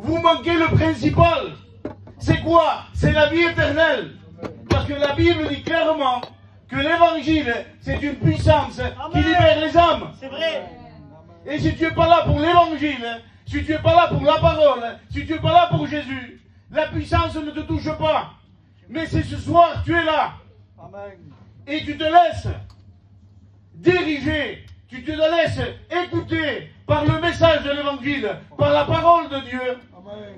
vous manquez le principal. C'est quoi? C'est la vie éternelle. Parce que la Bible dit clairement que l'évangile, c'est une puissance qui libère les âmes. C'est vrai. Et si tu n'es pas là pour l'évangile, si tu n'es pas là pour la parole, si tu n'es pas là pour Jésus, la puissance ne te touche pas. Mais c'est ce soir, tu es là. Amen. Et tu te laisses diriger, tu te laisses écouter par le message de l'évangile, par la parole de Dieu.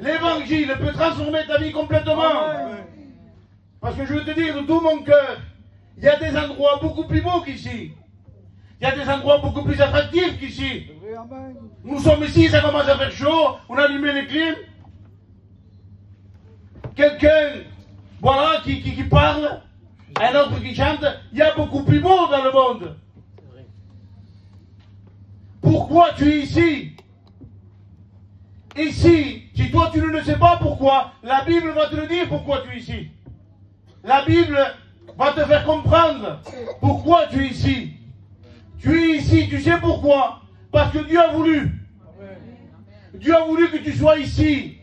L'évangile peut transformer ta vie complètement. Amen. Parce que je veux te dire de tout mon cœur, il y a des endroits beaucoup plus beaux qu'ici. Il y a des endroits beaucoup plus attractifs qu'ici. C'est vrai, amen. Nous sommes ici, ça commence à faire chaud, on a allumé les clims. Quelqu'un, voilà, qui parle, un autre qui chante, il y a beaucoup plus beau dans le monde. Pourquoi tu es ici? Ici, si toi tu ne le sais pas pourquoi, la Bible va te le dire pourquoi tu es ici. La Bible va te faire comprendre pourquoi tu es ici. Tu es ici, tu sais pourquoi? Parce que Dieu a voulu. Dieu a voulu que tu sois ici.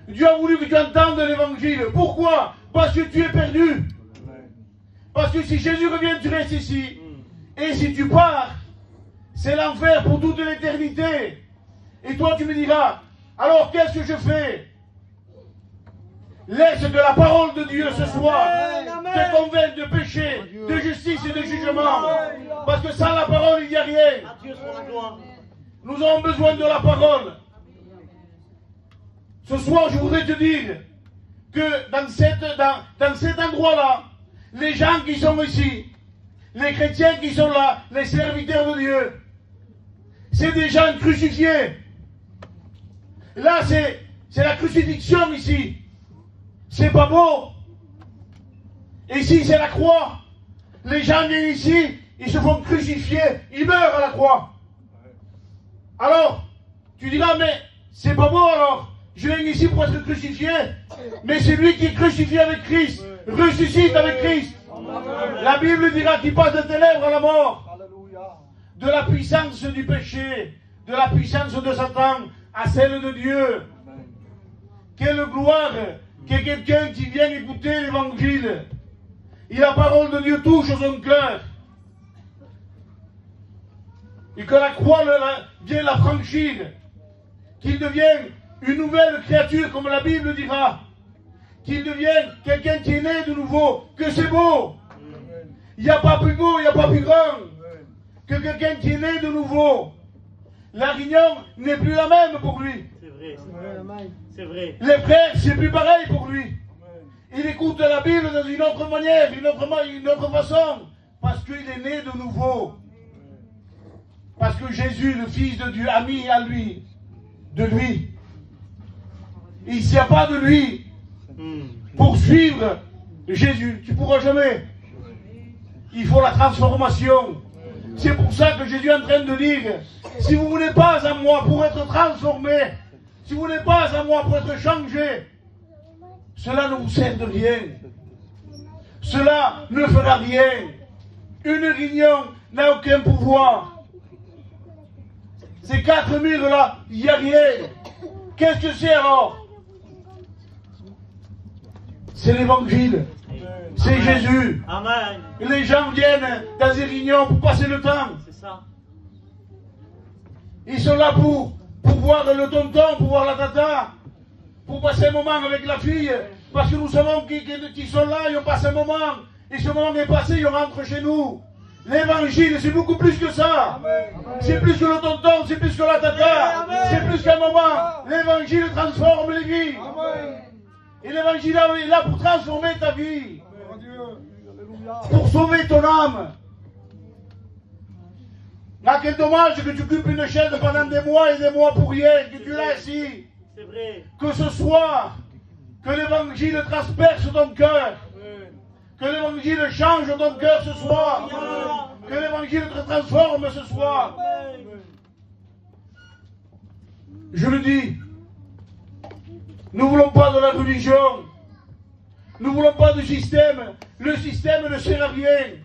Dieu a voulu que tu entendes l'évangile. Pourquoi? Parce que tu es perdu. Parce que si Jésus revient, tu restes ici. Et si tu pars, c'est l'enfer pour toute l'éternité. Et toi, tu me diras, alors qu'est-ce que je fais? Laisse que la parole de Dieu ce soir te convainque de péché, de justice et de jugement. Parce que sans la parole, il n'y a rien. À Dieu soit la gloire. Nous avons besoin de la parole. Ce soir, je voudrais te dire que dans cet endroit-là, les gens qui sont ici, les chrétiens qui sont là, les serviteurs de Dieu, c'est des gens crucifiés. Là, c'est la crucifixion ici. C'est pas beau. Ici, c'est la croix. Les gens viennent ici, ils se font crucifier, ils meurent à la croix. Alors, tu diras, mais c'est pas beau alors. Je viens ici pour être crucifié. Mais c'est lui qui est crucifié avec Christ, ressuscite avec Christ. La Bible dira qu'il passe de tes lèvres à la mort. Alléluia. De la puissance du péché, de la puissance de Satan à celle de Dieu. Quelle gloire que quelqu'un qui vient écouter l'évangile et la parole de Dieu touche son cœur. Et que la croix vienne la franchir. Qu'il devienne une nouvelle créature, comme la Bible dira. Qu'il devienne quelqu'un qui est né de nouveau. Que c'est beau. Il n'y a pas plus beau, il n'y a pas plus grand que quelqu'un qui est né de nouveau. La réunion n'est plus la même pour lui. C'est vrai. C'est vrai. Les frères, c'est plus pareil pour lui. Il écoute la Bible dans une autre manière, une autre façon. Parce qu'il est né de nouveau. Parce que Jésus, le Fils de Dieu, a mis à lui, de lui. Et s'il n'y a pas de lui, pour suivre Jésus, tu ne pourras jamais. Il faut la transformation. C'est pour ça que Jésus est en train de dire, si vous ne voulez pas à moi pour être transformé, si vous ne voulez pas à moi pour être changé, cela ne vous sert de rien. Cela ne fera rien. Une réunion n'a aucun pouvoir. Ces 4 murs là, il n'y a rien. Qu'est-ce que c'est alors? C'est l'évangile. C'est Jésus. Amen. Les gens viennent dans des réunions pour passer le temps. C'est ça. Ils sont là pour voir le tonton, pour voir la tata, pour passer un moment avec la fille. Parce que nous savons qu'ils sont là, ils ont passé un moment. Et ce moment est passé, ils rentrent chez nous. L'évangile, c'est beaucoup plus que ça. C'est plus que le tonton, c'est plus que la tata. C'est plus qu'un moment. L'évangile transforme les vies. Et l'évangile est là pour transformer ta vie. Pour sauver ton âme. Là, quel dommage que tu occupes une chaise pendant des mois et des mois pour rien, que tu l'as assis. C'est vrai. Que ce soir, que l'évangile transperce ton cœur. Que l'évangile change ton cœur ce soir. Que l'évangile te transforme ce soir. Je le dis, nous ne voulons pas de la religion. Nous ne voulons pas de système. Le système ne sert à rien.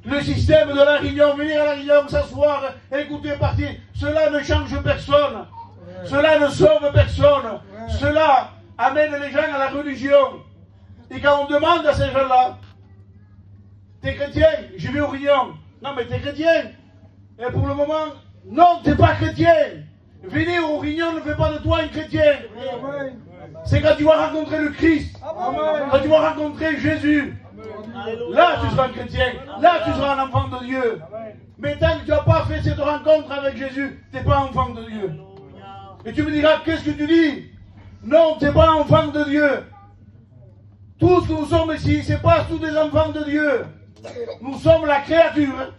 Le système de la réunion, venir à la réunion, s'asseoir, écouter, partir, cela ne change personne. Cela ne sauve personne. Cela amène les gens à la religion. Et quand on demande à ces gens-là, t'es chrétien? Je vais aux réunions. Non, mais t'es chrétien? Et pour le moment, non, t'es pas chrétien. Venir aux réunions ne fait pas de toi un chrétien. C'est quand tu vas rencontrer le Christ, quand tu vas rencontrer Jésus, là tu seras un chrétien, là tu seras un enfant de Dieu. Mais tant que tu n'as pas fait cette rencontre avec Jésus, tu n'es pas enfant de Dieu. Et tu me diras, qu'est-ce que tu dis? Non, tu n'es pas enfant de Dieu. Tout ce que nous sommes ici, ce n'est pas tous des enfants de Dieu. Nous sommes la créature.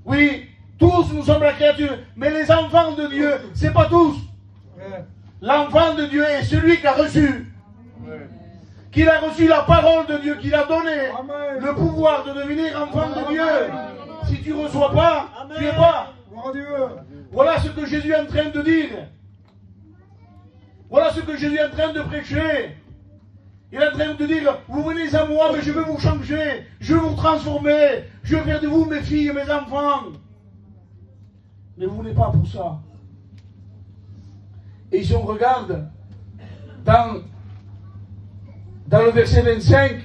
Oui, tous nous sommes la créature. Mais les enfants de Dieu, ce n'est pas tous. L'enfant de Dieu est celui qui a reçu. Qu'il a reçu la parole de Dieu, qu'il a donné le pouvoir de devenir enfant de Dieu. Si tu ne reçois pas, tu n'es pas. Voilà ce que Jésus est en train de dire. Voilà ce que Jésus est en train de prêcher. Il est en train de dire, vous venez à moi, mais je vais vous changer, je vais vous transformer, je vais faire de vous mes filles, mes enfants. Mais vous n'êtes pas pour ça. Et si on regarde dans le verset 25,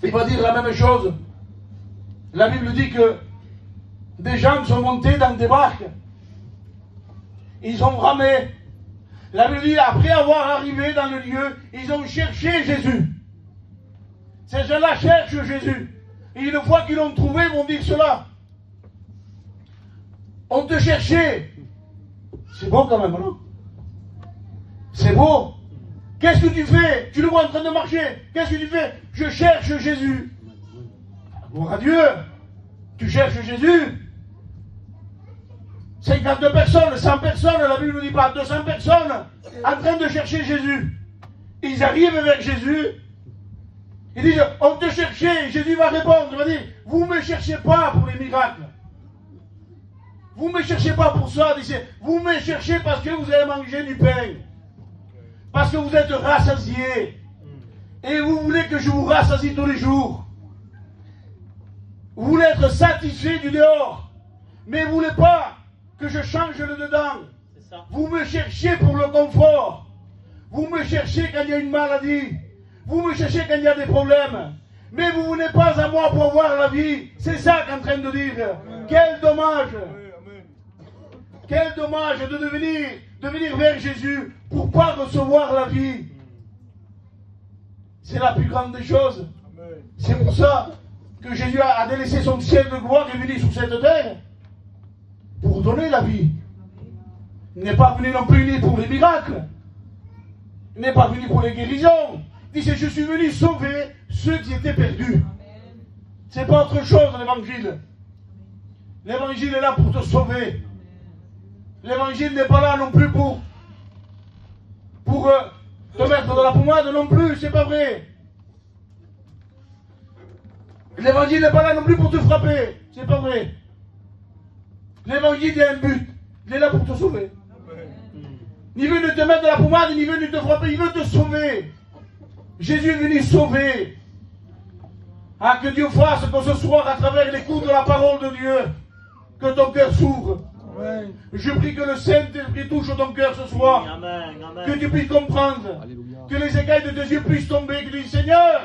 il va dire la même chose. La Bible dit que des gens sont montés dans des barques. Ils ont ramé. La Bible dit, après avoir arrivé dans le lieu, ils ont cherché Jésus. Ces gens-là cherchent Jésus. Et une fois qu'ils l'ont trouvé, ils vont dire cela. On te cherchait. C'est bon quand même, non? C'est beau. Qu'est-ce que tu fais? Tu le vois en train de marcher. Qu'est-ce que tu fais? Je cherche Jésus. Gloire à Dieu. Tu cherches Jésus. 52 personnes, 100 personnes, la Bible ne dit pas, 200 personnes en train de chercher Jésus. Ils arrivent vers Jésus. Ils disent, on te cherchait. Jésus va répondre, il va dire, vous ne me cherchez pas pour les miracles. Vous ne me cherchez pas pour ça. Vous me cherchez parce que vous avez mangé du pain. Parce que vous êtes rassasiés. Et vous voulez que je vous rassasie tous les jours. Vous voulez être satisfait du dehors. Mais vous ne voulez pas que je change le dedans. Vous me cherchez pour le confort. Vous me cherchez quand il y a une maladie. Vous me cherchez quand il y a des problèmes. Mais vous venez pas à moi pour avoir la vie. C'est ça qu'est en train de dire. Quel dommage. Quel dommage de venir vers Jésus pour ne pas recevoir la vie. C'est la plus grande des choses. C'est pour ça que Jésus a délaissé son ciel de gloire et est venu sur cette terre pour donner la vie. Il n'est pas venu non plus ni pour les miracles. Il n'est pas venu pour les guérisons. Il dit, je suis venu sauver ceux qui étaient perdus. C'est pas autre chose l'évangile. L'évangile est là pour te sauver. L'évangile n'est pas là non plus pour te mettre dans la pommade non plus, c'est pas vrai. L'évangile n'est pas là non plus pour te frapper, c'est pas vrai. L'évangile il y a un but, il est là pour te sauver. Il veut ne te mettre dans la pommade, il veut ne te frapper, il veut te sauver. Jésus est venu sauver. Ah, que Dieu fasse que ce soir, à travers l'écoute de la parole de Dieu, que ton cœur s'ouvre. Amen. Je prie que le Saint-Esprit touche ton cœur ce soir. Amen, amen. Que tu puisses comprendre. Alléluia. Que les écailles de tes yeux puissent tomber. Que tu dis, Seigneur,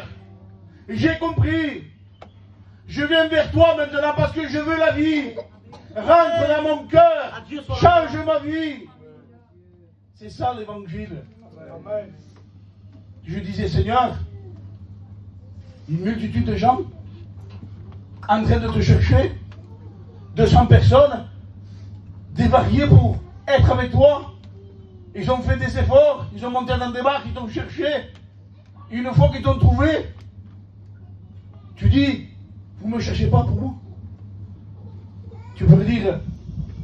j'ai compris. Je viens vers toi maintenant parce que je veux la vie. Rentre dans mon cœur. Change ma vie. C'est ça l'évangile. Amen. Je disais, Seigneur, une multitude de gens en train de te chercher, 200 personnes, dévariées pour être avec toi. Ils ont fait des efforts, ils ont monté dans des barques, ils t'ont cherché. Une fois qu'ils t'ont trouvé, tu dis, vous ne me cherchez pas pour moi. Tu peux dire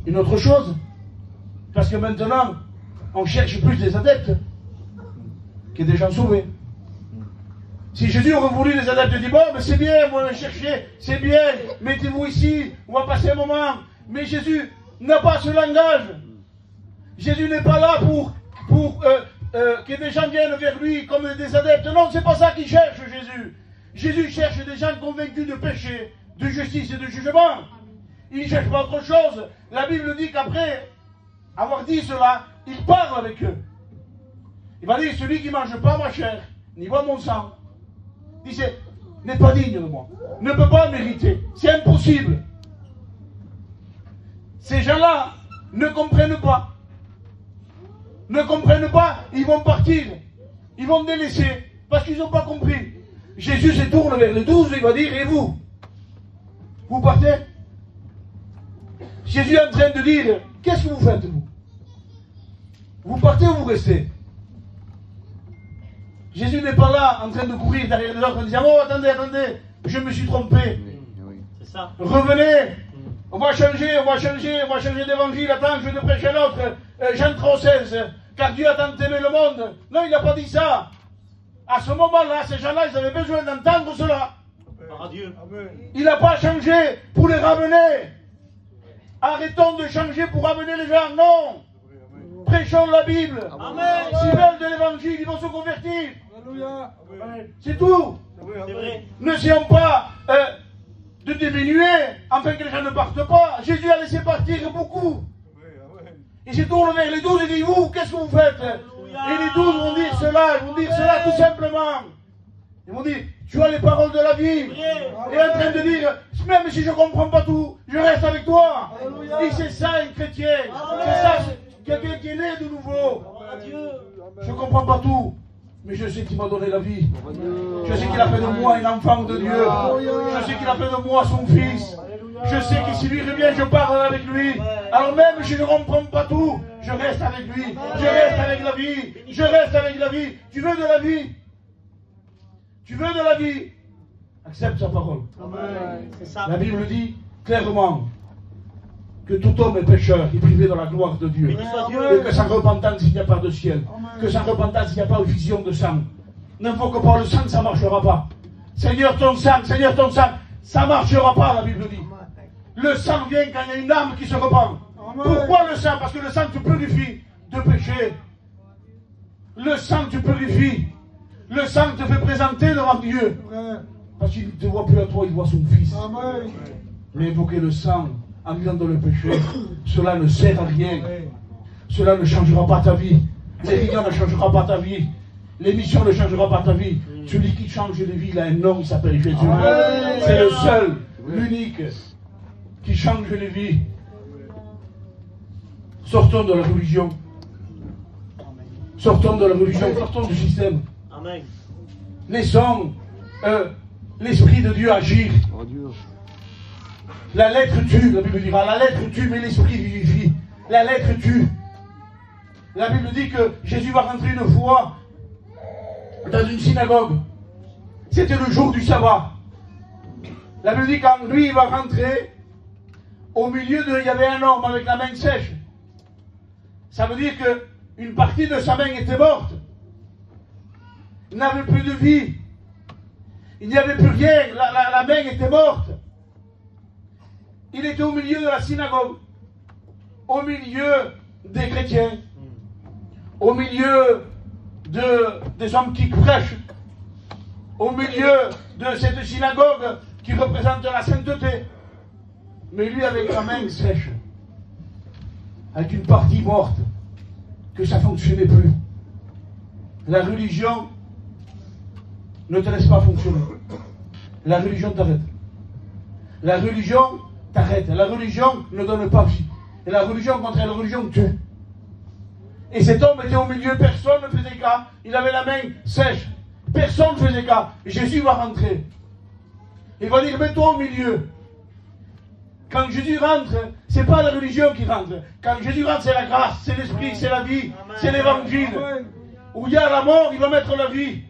une autre chose, parce que maintenant, on cherche plus des adeptes que des gens sauvés. Si Jésus aurait voulu les adeptes, il dit, bon, mais c'est bien, moi, chercher, c'est bien, mettez-vous ici, on va passer un moment. Mais Jésus n'a pas ce langage. Jésus n'est pas là pour que des gens viennent vers lui comme des adeptes. Non, c'est pas ça qu'il cherche, Jésus. Jésus cherche des gens convaincus de péché, de justice et de jugement. Il ne cherche pas autre chose. La Bible dit qu'après avoir dit cela, il parle avec eux. Il va dire, celui qui ne mange pas ma chair, ni boit mon sang, n'est pas digne de moi, ne peut pas mériter. C'est impossible. Ces gens-là ne comprennent pas. Ne comprennent pas, ils vont partir. Ils vont délaisser, parce qu'ils n'ont pas compris. Jésus se tourne vers les 12 et il va dire, et vous? Vous partez? Jésus est en train de dire, qu'est-ce que vous faites, vous? Vous partez ou vous restez? Jésus n'est pas là en train de courir derrière les autres en disant, oh attendez, attendez, je me suis trompé. C'est ça. Revenez, on va changer d'évangile, attends, je vais te prêcher l'autre. Jean 3,16, car Dieu a tant aimé le monde. Non, il n'a pas dit ça. À ce moment-là, ces gens-là, ils avaient besoin d'entendre cela. Par Dieu. Il n'a pas changé pour les ramener. Arrêtons de changer pour ramener les gens, non. Prêchons la Bible. Amen. S'ils veulent de l'évangile, ils vont se convertir. C'est tout. C'est vrai. N'essayons pas de diminuer afin que les gens ne partent pas. Jésus a laissé partir beaucoup. Il se tourne vers les 12 et dit, vous, qu'est-ce que vous faites? Et les 12 vont dire cela, ils vont dire cela tout simplement. Ils vont dire, tu as les paroles de la vie. Et en train de dire, même si je ne comprends pas tout, je reste avec toi. Et c'est ça un chrétien. C'est ça quelqu'un qui est né de nouveau. Je ne comprends pas tout, mais je sais qu'il m'a donné la vie. Je sais qu'il a fait de moi un enfant de Dieu. Je sais qu'il a fait de moi son fils. Je sais que si lui revient, je parle avec lui. Alors même si je ne comprends pas tout, je reste avec lui. Je reste avec la vie. Je reste avec la vie. Tu veux de la vie? Tu veux de la vie? Accepte sa parole. La Bible dit clairement que tout homme est pécheur, il est privé de la gloire de Dieu. Et que sans repentance, il n'y a pas de ciel. Que sans repentance, il n'y a pas de vision de sang. N'invoque pas le sang, ça ne marchera pas. Seigneur ton sang, ça ne marchera pas, la Bible dit. Le sang vient quand il y a une âme qui se repent. Pourquoi le sang? Parce que le sang te purifie de péché. Le sang te purifie. Le sang te fait présenter devant Dieu. Parce qu'il ne te voit plus à toi, il voit son fils. Mais invoquer le sang en vivant dans le péché, cela ne sert à rien. Cela ne changera pas ta vie. Les rivières ne changera pas ta vie. L'émission ne changera pas ta vie. Celui qui change de vie, il a un nom, il s'appelle Jésus. C'est le seul, l'unique, qui change les vies. Sortons de la religion. Sortons de la religion, sortons du système. Amen. Laissons l'Esprit de Dieu agir. La lettre tue, la Bible dira. La lettre tue, mais l'Esprit vivifie. La lettre tue. La Bible dit que Jésus va rentrer une fois dans une synagogue. C'était le jour du sabbat. La Bible dit quand lui il va rentrer, au milieu il y avait un homme avec la main sèche. Ça veut dire qu'une partie de sa main était morte. Il n'avait plus de vie. Il n'y avait plus rien. La main était morte. Il était au milieu de la synagogue. Au milieu des chrétiens. Au milieu des hommes qui prêchent. Au milieu de cette synagogue qui représente la sainteté. Mais lui avec la main sèche. Avec une partie morte. Que ça ne fonctionnait plus. La religion ne te laisse pas fonctionner. La religion t'arrête. La religion t'arrête. La religion ne donne pas vie. Et la religion, contre la religion, tue. Et cet homme était au milieu, personne ne faisait cas. Il avait la main sèche. Personne ne faisait cas. Jésus va rentrer. Il va dire, mets-toi au milieu. Quand Jésus rentre, c'est pas la religion qui rentre. Quand Jésus rentre, c'est la grâce, c'est l'esprit, c'est la vie, c'est l'évangile. Où il y a la mort, il va mettre la vie.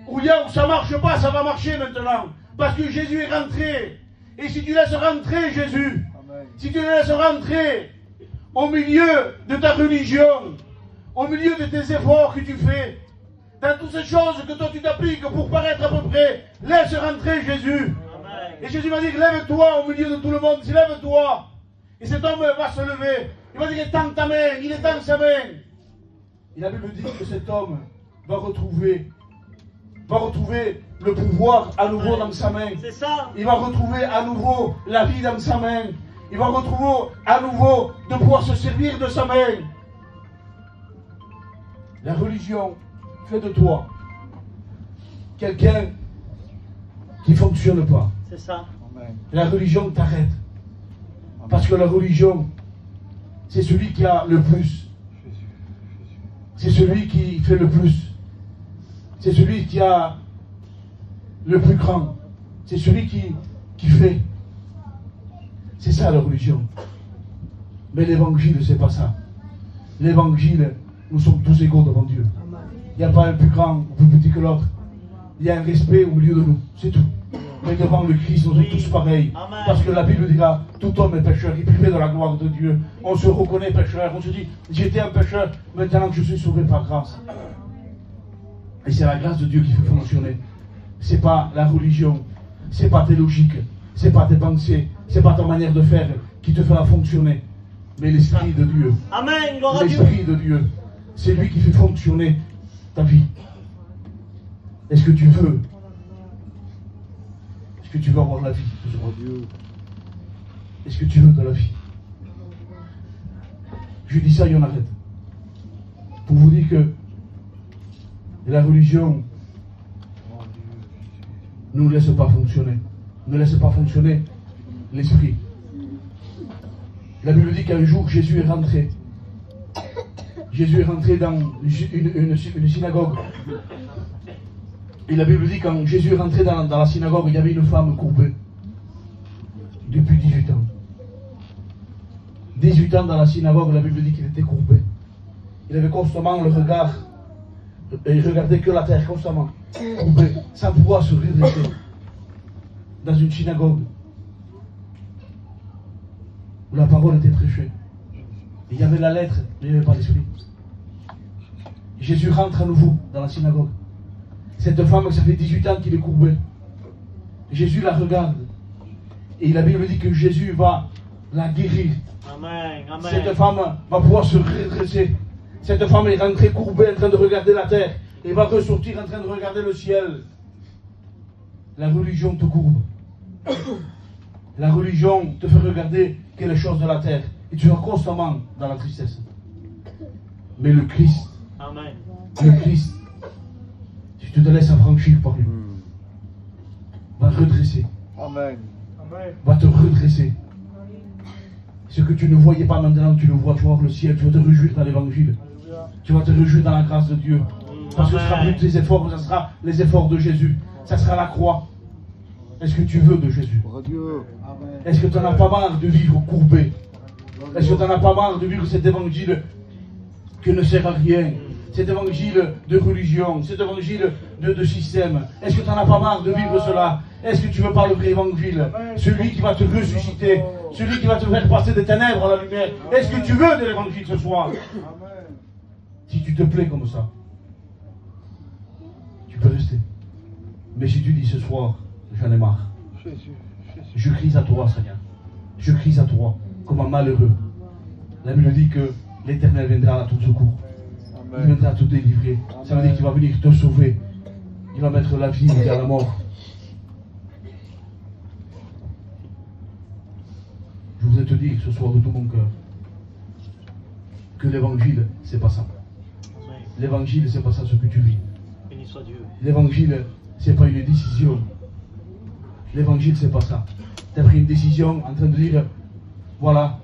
Où ça marche pas, ça va marcher maintenant. Parce que Jésus est rentré. Et si tu laisses rentrer Jésus, si tu le laisses rentrer au milieu de ta religion, au milieu de tes efforts que tu fais, dans toutes ces choses que toi tu t'appliques pour paraître à peu près, laisse rentrer Jésus. Et Jésus va dire, lève-toi au milieu de tout le monde, lève-toi. Et cet homme va se lever. Il va dire, il tend ta main, il étend sa main. Et la Bible dit que cet homme va retrouver le pouvoir à nouveau dans sa main. C'est ça. Il va retrouver à nouveau la vie dans sa main. il va retrouver à nouveau de pouvoir se servir de sa main. La religion fait de toi quelqu'un qui ne fonctionne pas. C'est ça. La religion t'arrête. Parce que la religion, c'est celui qui a le plus. C'est celui qui fait le plus. C'est celui qui a le plus grand. C'est celui qui fait. C'est ça la religion. Mais l'évangile, c'est pas ça. L'évangile, nous sommes tous égaux devant Dieu. Il n'y a pas un plus grand ou plus petit que l'autre. Il y a un respect au milieu de nous. C'est tout. Mais devant le Christ, nous sommes tous pareils. Amen. Parce que la Bible dira, tout homme est pécheur, il est privé de la gloire de Dieu. On se reconnaît pécheur, on se dit, j'étais un pécheur, maintenant que je suis sauvé par grâce. Et c'est la grâce de Dieu qui fait fonctionner. C'est pas la religion, c'est pas tes logiques, c'est pas tes pensées, c'est pas ta manière de faire qui te fera fonctionner. Mais l'Esprit de Dieu. Amen, gloire à Dieu. L'Esprit de Dieu, c'est lui qui fait fonctionner ta vie. Est-ce que tu veux? Est-ce que tu veux avoir la vie? Est-ce que tu veux de la vie? Je dis ça et on arrête. Pour vous dire que la religion ne nous laisse pas fonctionner. Ne laisse pas fonctionner l'esprit. La Bible dit qu'un jour Jésus est rentré. Jésus est rentré dans une synagogue. Et la Bible dit que quand Jésus est rentré dans la synagogue, il y avait une femme courbée. Depuis 18 ans. 18 ans dans la synagogue, la Bible dit qu'il était courbé. Il avait constamment le regard. Et il regardait que la terre, constamment. Courbé, sans pouvoir se redresser. Dans une synagogue. Où la parole était prêchée. Il y avait la lettre, mais il n'y avait pas l'esprit. Jésus rentre à nouveau dans la synagogue. Cette femme, ça fait 18 ans qu'il est courbé. Jésus la regarde. Et la Bible dit que Jésus va la guérir. Amen, amen. Cette femme va pouvoir se redresser. Cette femme est rentrée courbée en train de regarder la terre. Et va ressortir en train de regarder le ciel. La religion te courbe. La religion te fait regarder que les choses de la terre. Et tu vas constamment dans la tristesse. Mais le Christ, Amen. le Christ, si tu te laisses affranchir par lui, va redresser. Amen. Va te redresser. Ce que tu ne voyais pas maintenant, tu le vois, tu vas voir le ciel, tu vas te réjouir dans l'évangile. Tu vas te réjouir dans la grâce de Dieu. Parce que ce sera plus tes efforts, mais ce sera les efforts de Jésus. Ça sera la croix. Est-ce que tu veux de Jésus? Est-ce que tu n'en as pas marre de vivre courbé? Est-ce que tu n'en as pas marre de vivre cet évangile qui ne sert à rien? Cet évangile de religion, cet évangile de système. Est-ce que tu n'en as pas marre de vivre cela? Est-ce que tu veux pas le vrai évangile? Celui qui va te ressusciter, celui qui va te faire passer des ténèbres à la lumière. Est-ce que tu veux de l'évangile ce soir? Si tu te plais comme ça, tu peux rester. Mais si tu dis ce soir, j'en ai marre. Je crie à toi, Seigneur. Je crie à toi, comme un malheureux. La Bible dit que l'Éternel viendra à ton secours. Il viendra te délivrer. Ça veut dire qu'il va venir te sauver. Il va mettre la vie à la mort. Je voudrais te dire ce soir de tout mon cœur que l'évangile, c'est pas ça. L'évangile, c'est pas ça ce que tu vis. Béni soit Dieu. L'évangile, c'est pas une décision. L'évangile, c'est pas ça. Tu as pris une décision en train de dire voilà,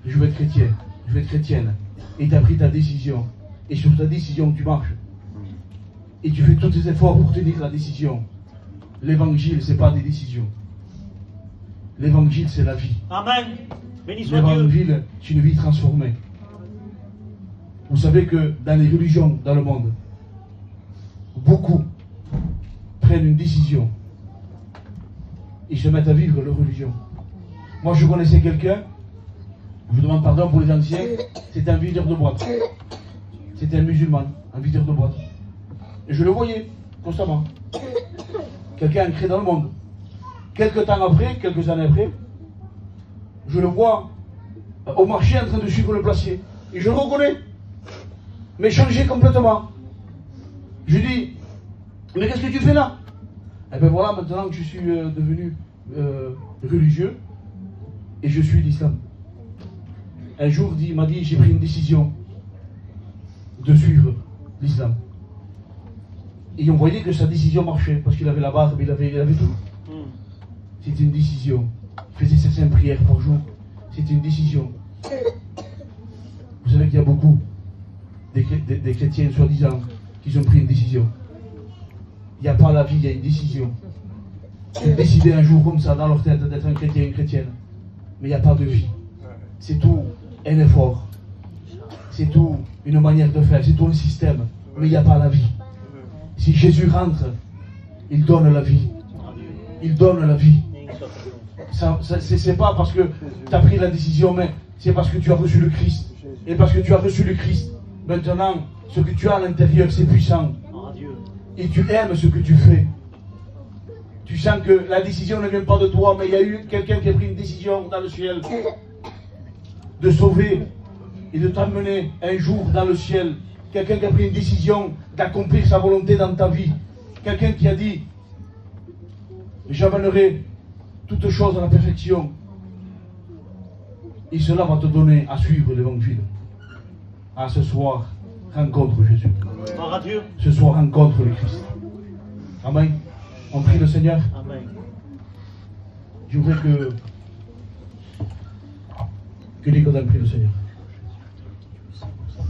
je vais être chrétien, je vais être chrétienne. Et tu as pris ta décision. Et sur ta décision, tu marches. Et tu fais tous tes efforts pour tenir la décision. L'évangile, c'est pas des décisions. L'évangile, c'est la vie. Amen. Béni soit Dieu. L'évangile, c'est une vie transformée. Vous savez que dans les religions dans le monde, beaucoup prennent une décision. Ils se mettent à vivre leur religion. Moi, je connaissais quelqu'un, je vous demande pardon pour les anciens, c'était un videur de boîte. C'était un musulman, un videur de boîte. Et je le voyais constamment. Quelqu'un ancré dans le monde. Quelques temps après, quelques années après, je le vois au marché en train de suivre le placier. Et je le reconnais. Mais changé complètement. Je dis, mais qu'est-ce que tu fais là? Eh bien voilà, maintenant que je suis devenu religieux, et je suis l'islam. Un jour, il m'a dit, j'ai pris une décision de suivre l'islam. Et on voyait que sa décision marchait, parce qu'il avait la barbe, il avait tout. C'était une décision. Il faisait 700 prières par jour. C'était une décision. Vous savez qu'il y a beaucoup des chrétiens, soi-disant, qui ont pris une décision. Il n'y a pas la vie, il y a une décision. Ils ont décidé un jour comme ça dans leur tête d'être un chrétien, une chrétienne. Mais il n'y a pas de vie. C'est tout un effort. C'est tout une manière de faire. C'est tout un système. Mais il n'y a pas la vie. Si Jésus rentre, il donne la vie. Il donne la vie. C'est pas parce que tu as pris la décision, mais c'est parce que tu as reçu le Christ. Et parce que tu as reçu le Christ, maintenant, ce que tu as à l'intérieur, c'est puissant. Et tu aimes ce que tu fais. Tu sens que la décision ne vient pas de toi, mais il y a eu quelqu'un qui a pris une décision dans le ciel de sauver et de t'amener un jour dans le ciel. Quelqu'un qui a pris une décision d'accomplir sa volonté dans ta vie. Quelqu'un qui a dit, j'amènerai toutes choses à la perfection. Et cela va te donner à suivre l'évangile. À ce soir, rencontre Jésus. Ce soir, rencontre le Christ. Amen. On prie le Seigneur. Amen. Je voudrais que Nicolas prie le Seigneur.